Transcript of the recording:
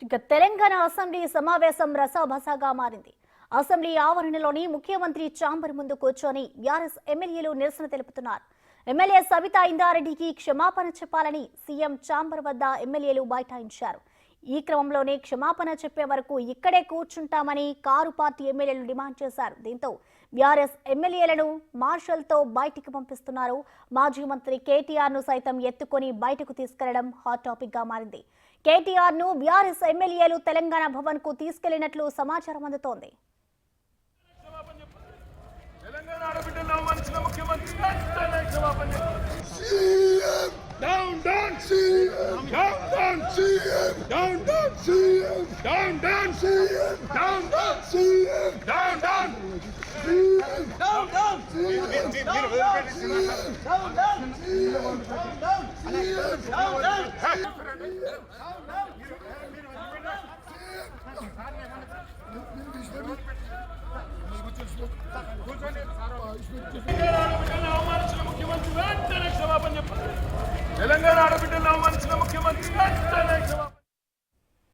ఇక తెలంగాణ అసెంబ్లీ సమావేశం రసాభసాగా మారింది. అసెంబ్లీ ఆవరణలోని ముఖ్యమంత్రి ఛాంబర్ ముందు కూర్చొని బీఆర్ఎస్ ఎమ్మెల్యేలు నిరసన తెలుపుతున్నారు. ఎమ్మెల్యే సబితా ఇందారెడ్డికి క్షమాపణ చెప్పాలని సీఎం ఛాంబర్ వద్ద ఎమ్మెల్యేలు బైఠాయించారు. ఈ క్రమంలోనే క్షమాపణ చెప్పే వరకు ఇక్కడే కూర్చుంటామని కారు పార్టీ ఎమ్మెల్యేలు డిమాండ్ చేశారు. దీంతో బీఆర్ఎస్ ఎమ్మెల్యేలను మార్షల్తో బయటికి పంపిస్తున్నారు. మాజీ మంత్రి కేటీఆర్ ను సైతం ఎత్తుకొని బయటకు తీసుకెళ్లడం హాట్ టాపిక్ గా మారింది. కేటీఆర్ ను బీఆర్ఎస్ ఎమ్మెల్యేలు తెలంగాణ భవన్ కు తీసుకెళ్లినట్లు సమాచారం అందుతోంది. Down, down, CM! Down, down, CM! Down, down, CM! Down, down, CM! Down, down, CM! Down, down! CM! Down, down! CM! Down, down! CM! Down, down! CM! Down, down! CM! Down, down! Telangana ఆడబిడ్డలను అవమానించిన ముఖ్యమంత్రి